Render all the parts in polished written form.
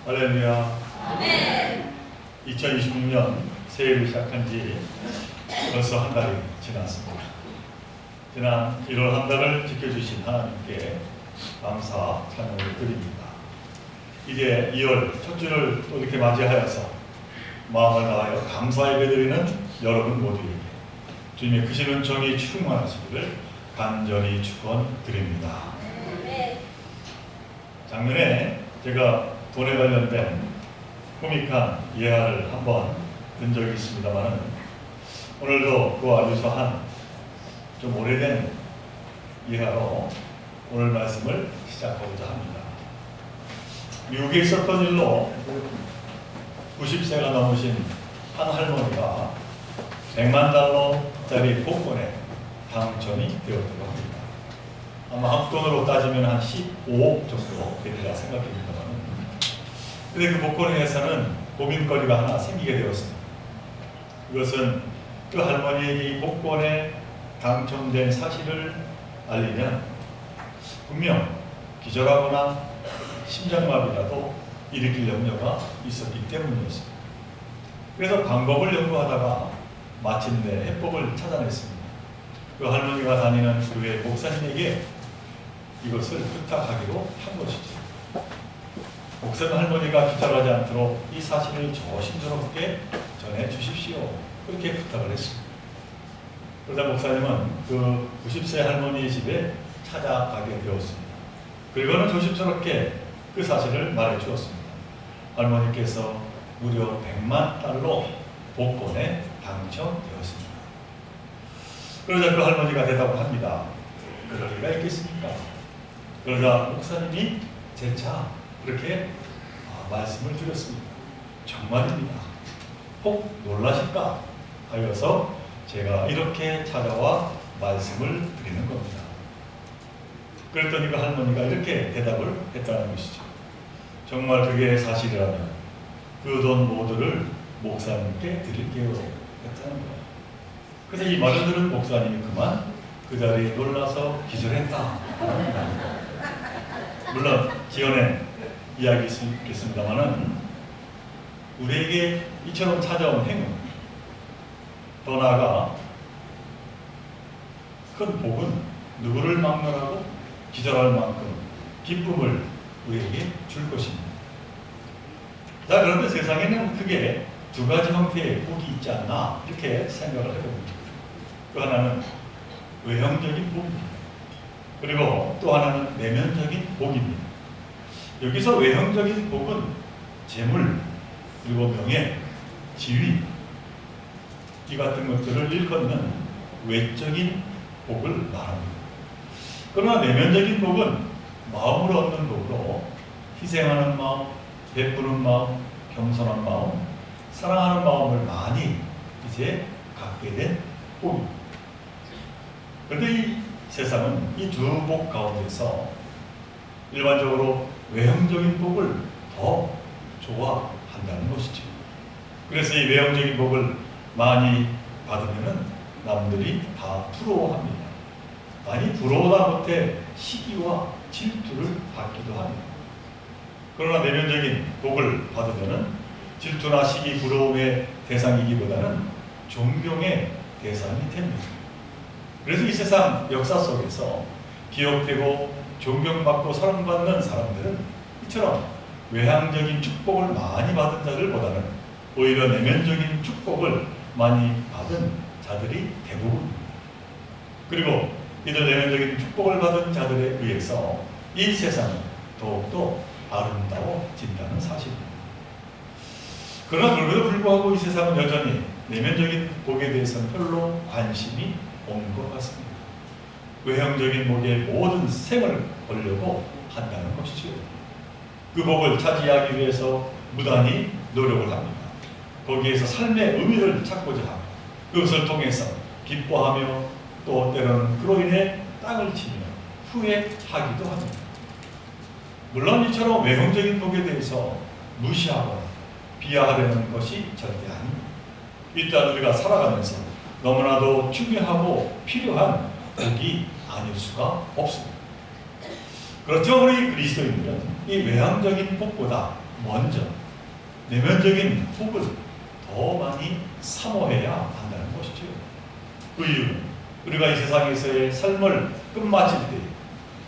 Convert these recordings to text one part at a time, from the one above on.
할렐루야. 아멘. 2026년 새해를 시작한 지 벌써 한 달이 지났습니다. 지난 1월 한 달을 지켜주신 하나님께 감사 찬양을 드립니다. 이제 2월 첫 주를 또 이렇게 맞이하여서 마음을 다하여 감사 예배드리는 여러분 모두에게 주님의 크신 은총이 충만하시기를 간절히 축원드립니다. 작년에 제가 돈에 관련된 코믹한 예화를 한번 든 적이 있습니다만 오늘도 그와 유사한 좀 오래된 예화로 오늘 말씀을 시작하고자 합니다. 미국에 있었던 일로 90세가 넘으신 한 할머니가 100만 달러짜리 복권에 당첨이 되었다고 합니다. 아마 한국 돈으로 따지면 한 15억 정도 되리라 생각됩니다만, 근데 그 복권회에서는 고민거리가 하나 생기게 되었습니다. 그것은 그 할머니에게 이 복권에 당첨된 사실을 알리면 분명 기절하거나 심장마비라도 일으킬 염려가 있었기 때문이었습니다. 그래서 방법을 연구하다가 마침내 해법을 찾아냈습니다. 그 할머니가 다니는 교회 목사님에게 이것을 부탁하기로 한 것이죠. 목사님 할머니가 기절하지 않도록 이 사실을 조심스럽게 전해 주십시오. 그렇게 부탁을 했습니다. 그러다 목사님은 그 90세 할머니의 집에 찾아가게 되었습니다. 그리고는 조심스럽게 그 사실을 말해 주었습니다. 할머니께서 무려 100만 달러 복권에 당첨되었습니다. 그러자 그 할머니가 대답을 합니다. 그럴 리가 있겠습니까? 그러자 목사님이 재차 그렇게 말씀을 드렸습니다. 정말입니다. 혹 놀라실까 하여서 제가 이렇게 찾아와 말씀을 드리는 겁니다. 그랬더니 그 할머니가 이렇게 대답을 했다는 것이죠. 정말 그게 사실이라면 그 돈 모두를 목사님께 드릴게요 했다는 거예요. 그래서 이 말을 들은 목사님이 그만 그 자리에 놀라서 기절했다. 물론 지어낸 이야기일 수 있겠습니다만은 우리에게 이처럼 찾아온 행운, 더 나아가 큰 복은 누구를 막론하고 기절할 만큼 기쁨을 우리에게 줄 것입니다. 자, 그런데 세상에는 크게 두 가지 형태의 복이 있지 않나 이렇게 생각을 해봅니다. 그 하나는 외형적인 복입니다. 그리고 또 하나는 내면적인 복입니다. 여기서 외형적인 복은 재물, 그리고 명예, 지위 이 같은 것들을 일컫는 외적인 복을 말합니다. 그러나 내면적인 복은 마음으로 얻는 복으로 희생하는 마음, 베푸는 마음, 겸손한 마음, 사랑하는 마음을 많이 이제 갖게 된 복입니다. 그런데 이 세상은 이 두 복 가운데서 일반적으로 외형적인 복을 더 좋아한다는 것이죠. 그래서 이 외형적인 복을 많이 받으면 남들이 다 부러워합니다. 아니 부러워다 못해 시기와 질투를 받기도 합니다. 그러나 내면적인 복을 받으면 질투나 시기, 부러움의 대상이기보다는 존경의 대상이 됩니다. 그래서 이 세상 역사 속에서 기억되고 존경받고 사랑받는 사람들은 이처럼 외향적인 축복을 많이 받은 자들보다는 오히려 내면적인 축복을 많이 받은 자들이 대부분입니다. 그리고 이들 내면적인 축복을 받은 자들에 의해서 이 세상은 더욱더 아름다워진다는 사실입니다. 그러나 그럼에도 불구하고 이 세상은 여전히 내면적인 복에 대해서는 별로 관심이 없는 것 같습니다. 외형적인 복에 모든 생을 걸려고 한다는 것이죠. 그 복을 차지하기 위해서 무단히 노력을 합니다. 거기에서 삶의 의미를 찾고자 합니다. 그것을 통해서 기뻐하며 또 때로는 그로 인해 땅을 치며 후회하기도 합니다. 물론 이처럼 외형적인 복에 대해서 무시하거나 비하하려는 것이 절대 아닙니다. 일단 우리가 살아가면서 너무나도 중요하고 필요한 복이 아닐 수가 없습니다. 그렇죠. 우리 그리스도인들은 이 외향적인 복보다 먼저 내면적인 복을 더 많이 사모해야 한다는 것이죠. 그 이유는 우리가 이 세상에서의 삶을 끝마칠 때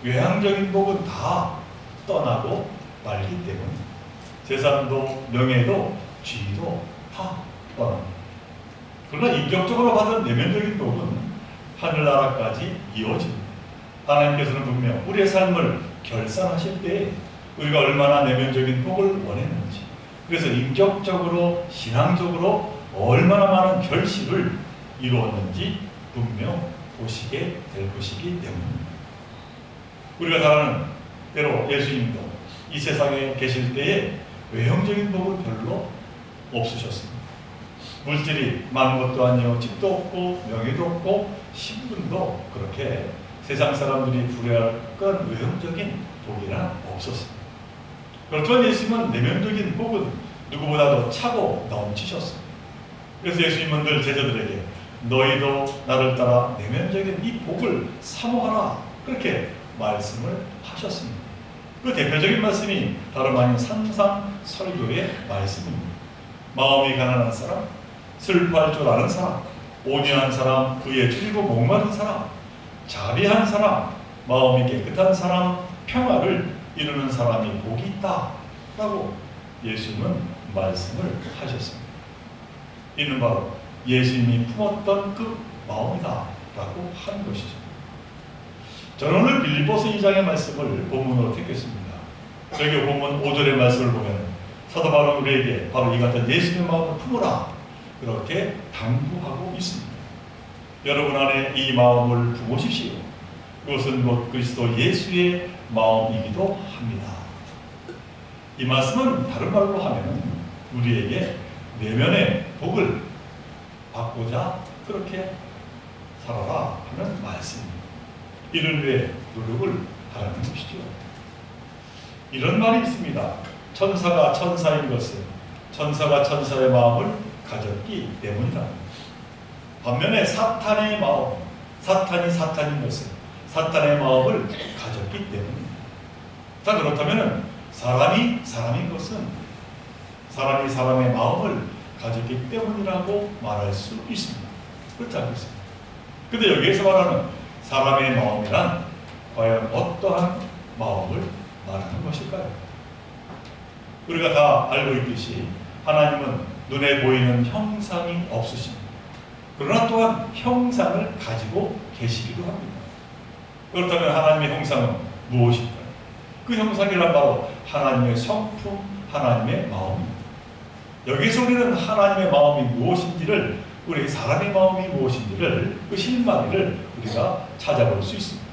외향적인 복은 다 떠나고 말기 때문에 재산도 명예도 지위도 다 떠납니다. 그러나 인격적으로 받은 내면적인 복은 하늘나라까지 이어집니다. 하나님께서는 분명 우리의 삶을 결산하실 때 우리가 얼마나 내면적인 복을 원했는지, 그래서 인격적으로 신앙적으로 얼마나 많은 결실을 이루었는지 분명 보시게 될 것이기 때문입니다. 우리가 잘 아는 대로 예수님도 이 세상에 계실 때에 외형적인 복은 별로 없으셨습니다. 물질이 많은 것도 아니요, 집도 없고 명예도 없고 신분도 그렇게 세상 사람들이 부려할 건 외형적인 복이란 없었습니다. 그렇지만 예수님은 내면적인 복은 누구보다도 차고 넘치셨습니다. 그래서 예수님은 늘 제자들에게 너희도 나를 따라 내면적인 이 복을 사모하라, 그렇게 말씀을 하셨습니다. 그 대표적인 말씀이 다름 아닌 산상설교의 말씀입니다. 마음이 가난한 사람, 슬퍼할 줄 아는 사람, 온유한 사람, 그의 줄이고 목마른 사람, 자비한 사람, 마음이 깨끗한 사람, 평화를 이루는 사람이 복이 있다 라고 예수님은 말씀을 하셨습니다. 이는 바로 예수님이 품었던 그 마음이다 라고 한 것이죠. 저는 오늘 빌립보서 2장의 말씀을 본문으로 택했습니다. 여기 본문 5절의 말씀을 보면 사도 바울은 우리에게 바로 이 같은 예수님의 마음을 품으라, 그렇게 당부하고 있습니다. 여러분 안에 이 마음을 품으십시오. 그것은 곧 그리스도 예수의 마음이기도 합니다. 이 말씀은 다른 말로 하면 우리에게 내면의 복을 받고자 그렇게 살아라 하는 말씀입니다. 이를 위해 노력을 하라는 것이죠. 이런 말이 있습니다. 천사가 천사인 것은 천사가 천사의 마음을 가졌기 때문이다. 반면에 사탄의 마음, 사탄이 사탄인 것은 사탄의 마음을 가졌기 때문입니다. 자, 그렇다면 사람이 사람인 것은 사람이 사람의 마음을 가졌기 때문이라고 말할 수 있습니다. 그렇지 않겠습니까? 근데 여기에서 말하는 사람의 마음이란 과연 어떠한 마음을 말하는 것일까요? 우리가 다 알고 있듯이 하나님은 눈에 보이는 형상이 없으십니다. 그러나 또한 형상을 가지고 계시기도 합니다. 그렇다면 하나님의 형상은 무엇일까요? 그 형상이란 바로 하나님의 성품, 하나님의 마음입니다. 여기서 우리는 하나님의 마음이 무엇인지를, 우리 사람의 마음이 무엇인지를, 그 실마리를 우리가 찾아볼 수 있습니다.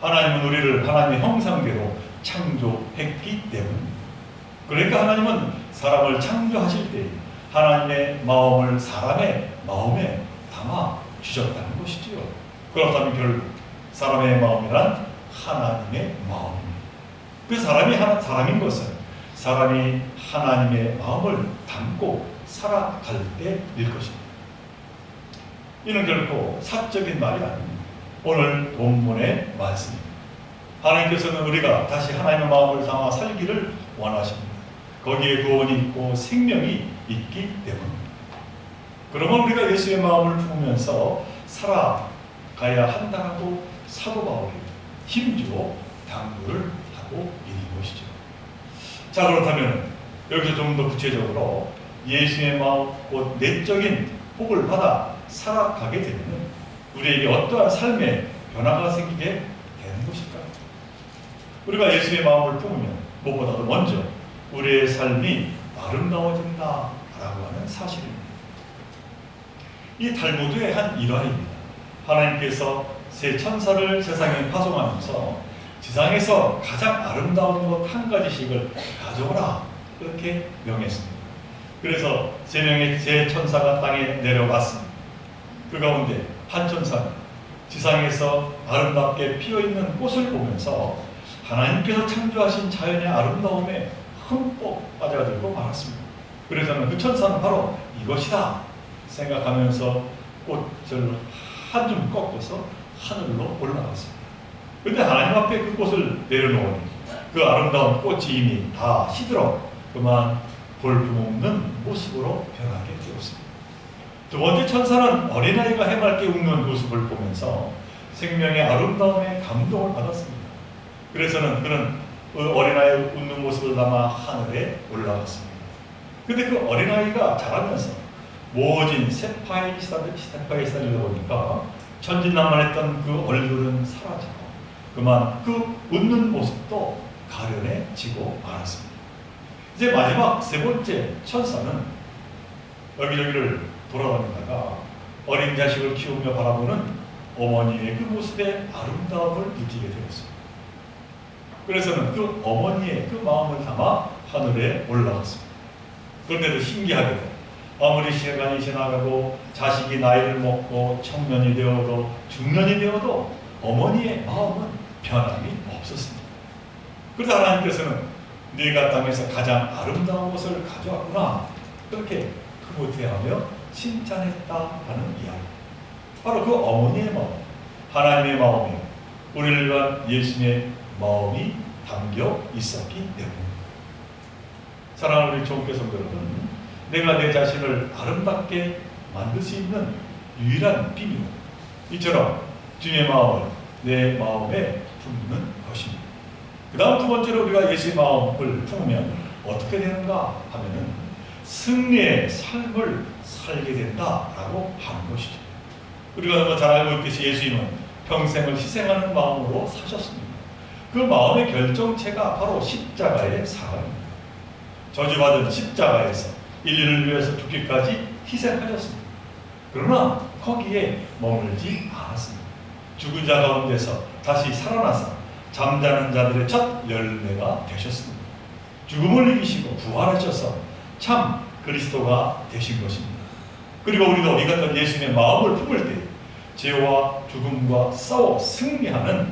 하나님은 우리를 하나님의 형상대로 창조했기 때문입니다. 그러니까 하나님은 사람을 창조하실 때 하나님의 마음을 사람의 마음에 담아 주셨다는 것이지요. 그렇다면 결국 사람의 마음이란 하나님의 마음입니다. 그 사람이 사람인 것은 사람이 하나님의 마음을 담고 살아갈 때일 것입니다. 이는 결코 사적인 말이 아닙니다. 오늘 본문의 말씀입니다. 하나님께서는 우리가 다시 하나님의 마음을 담아 살기를 원하십니다. 거기에 구원이 있고 생명이 있기 때문입니다. 그러면 우리가 예수의 마음을 품으면서 살아가야 한다고 사도 바울이 힘주어 당부를 하고 있는 것이죠. 자, 그렇다면 여기서 좀 더 구체적으로 예수의 마음, 곧 내적인 복을 받아 살아가게 되면 우리에게 어떠한 삶의 변화가 생기게 되는 것일까요? 우리가 예수의 마음을 품으면 무엇보다도 먼저 우리의 삶이 아름다워진다라고 하는 사실입니다. 이 탈무드의 한 일화입니다. 하나님께서 새 천사를 세상에 파송하면서 지상에서 가장 아름다운 것 한 가지씩을 가져오라, 그렇게 명했습니다. 그래서 세 명의 새 천사가 땅에 내려갔습니다. 그 가운데 한 천사는 지상에서 아름답게 피어있는 꽃을 보면서 하나님께서 창조하신 자연의 아름다움에 흠뻑 빠져들고 말았습니다. 그래서는 그 천사는 바로 이것이다 생각하면서 꽃을 한 줌 꺾어서 하늘로 올라갔습니다. 그런데 하나님 앞에 그 꽃을 내려놓으니 그 아름다운 꽃이 이미 다 시들어 그만 볼품없는 모습으로 변하게 되었습니다. 두 번째 천사는 어린아이가 해맑게 웃는 모습을 보면서 생명의 아름다움에 감동을 받았습니다. 그래서는 그는 그 어린아이의 웃는 모습을 담아 하늘에 올라갔습니다. 근데 그 어린아이가 자라면서 모진 세파이살이다 보니까 천진난만했던 그 얼굴은 사라지고 그만 그 웃는 모습도 가련해지고 말았습니다. 이제 마지막 세 번째 천사는 여기저기를 돌아다니다가 어린 자식을 키우며 바라보는 어머니의 그 모습에 아름다움을 느끼게 되었습니다. 그래서는 그 어머니의 그 마음을 담아 하늘에 올라갔습니다. 그런데도 신기하게도 아무리 시간이 지나가고 자식이 나이를 먹고 청년이 되어도 중년이 되어도 어머니의 마음은 변함이 없었습니다. 그래서 하나님께서는 네가 땅에서 가장 아름다운 것을 가져왔구나 그렇게 흐뭇해하며 칭찬했다라는 이야기. 바로 그 어머니의 마음, 하나님의 마음이 우리를 위한 예수님의 마음이 담겨 있었기 때문입니다. 사랑하는 우리 종교 성도 여러분, 내가 내 자신을 아름답게 만들 수 있는 유일한 비밀, 이처럼 주님의 마음을 내 마음에 품는 것입니다. 그 다음 두 번째로 우리가 예수의 마음을 품으면 어떻게 되는가 하면은 승리의 삶을 살게 된다라고 하는 것이죠. 우리가 너무 잘 알고 있듯이 예수님은 평생을 희생하는 마음으로 사셨습니다. 그 마음의 결정체가 바로 십자가의 사랑입니다. 저주받은 십자가에서 인류를 위해서 죽기까지 희생하셨습니다. 그러나 거기에 머물지 않았습니다. 죽은 자 가운데서 다시 살아나서 잠자는 자들의 첫 열매가 되셨습니다. 죽음을 이기시고 부활하셔서 참 그리스도가 되신 것입니다. 그리고 우리도 이 같은 예수님의 마음을 품을 때 죄와 죽음과 싸워 승리하는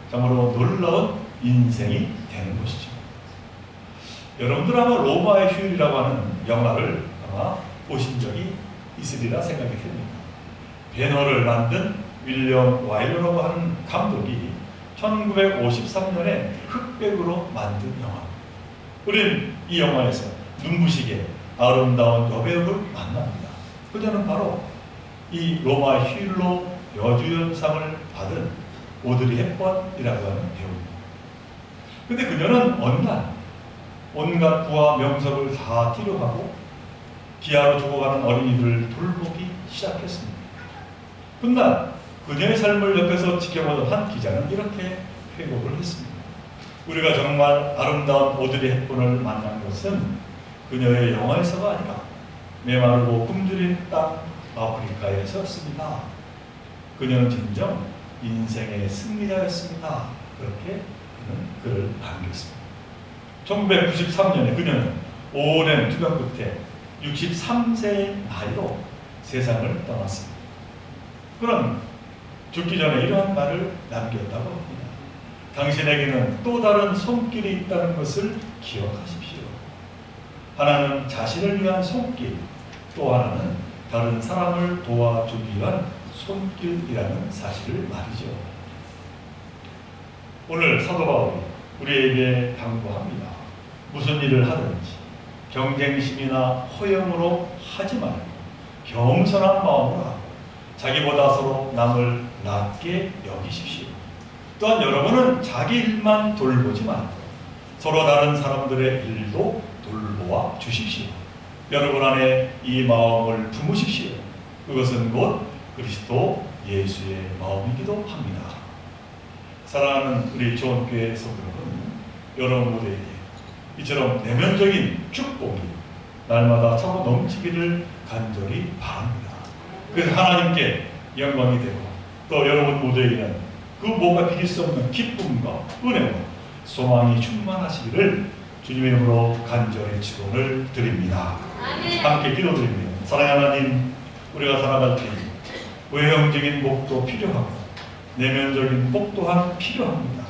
정말로 놀라운 인생이 되는 것이죠. 여러분들 아마 로마의 휴일이라고 하는 영화를 아마 보신 적이 있으리라 생각이 됩니다. 배너를 만든 윌리엄 와일러라고 하는 감독이 1953년에 흑백으로 만든 영화. 우리는 이 영화에서 눈부시게 아름다운 여배우를 만납니다. 그녀는 바로 이 로마 휴일로 여주연상을 받은 오드리 헵번이라고 하는 배우입니다. 근데 그녀는 온갖 부와 명성을 다 뒤로하고 기아로 죽어가는 어린이들을 돌보기 시작했습니다. 훗날 그녀의 삶을 옆에서 지켜보던 한 기자는 이렇게 회고를 했습니다. 우리가 정말 아름다운 오드리 헵번을 만난 것은 그녀의 영화에서가 아니라 메마르고 굶주린 땅 아프리카에서였습니다. 그녀는 진정 인생의 승리자였습니다. 그렇게 그는 글을 남겼습니다. 1993년에 그녀는 오랜 투병 끝에 63세의 나이로 세상을 떠났습니다. 그는 죽기 전에 이러한 말을 남겼다고 합니다. 당신에게는 또 다른 손길이 있다는 것을 기억하십시오. 하나는 자신을 위한 손길, 또 하나는 다른 사람을 도와주기 위한 손길이라는 사실을 말이죠. 오늘 사도 바울이 우리에게 당부합니다. 무슨 일을 하든지 경쟁심이나 허영으로 하지 말고 겸손한 마음으로 하고 자기보다 서로 남을 낮게 여기십시오. 또한 여러분은 자기 일만 돌보지 말고 서로 다른 사람들의 일도 돌보아 주십시오. 여러분 안에 이 마음을 품으십시오. 그것은 곧 그리스도 예수의 마음이기도 합니다. 사랑하는 우리 좋은교회 성도 여러분, 여러분 모두에게 이처럼 내면적인 축복이 날마다 차고 넘치기를 간절히 바랍니다. 그래서 하나님께 영광이 되고 또 여러분 모두에게는 그 뭐가 비길 수 없는 기쁨과 은혜와 소망이 충만하시기를 주님의 이름으로 간절히 축원을 드립니다. 함께 기도드립니다. 사랑하는 하나님, 우리가 살아갈 때 외형적인 복도 필요하고 내면적인 복 또한 필요합니다.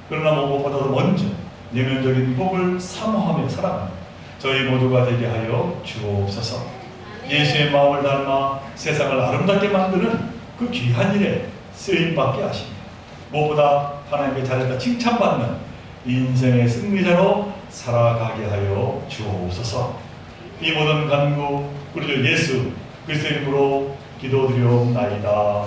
그러나 무엇보다도 먼저 내면적인 복을 사모하며 살아가는 저희 모두가 되게 하여 주옵소서. 예수의 마음을 닮아 세상을 아름답게 만드는 그 귀한 일에 쓰임받게 하십니다. 무엇보다 하나님께 잘했다 칭찬받는 인생의 승리자로 살아가게 하여 주옵소서. 이 모든 간구 우리들 예수 그리스도 이름으로 기도드리옵나이다.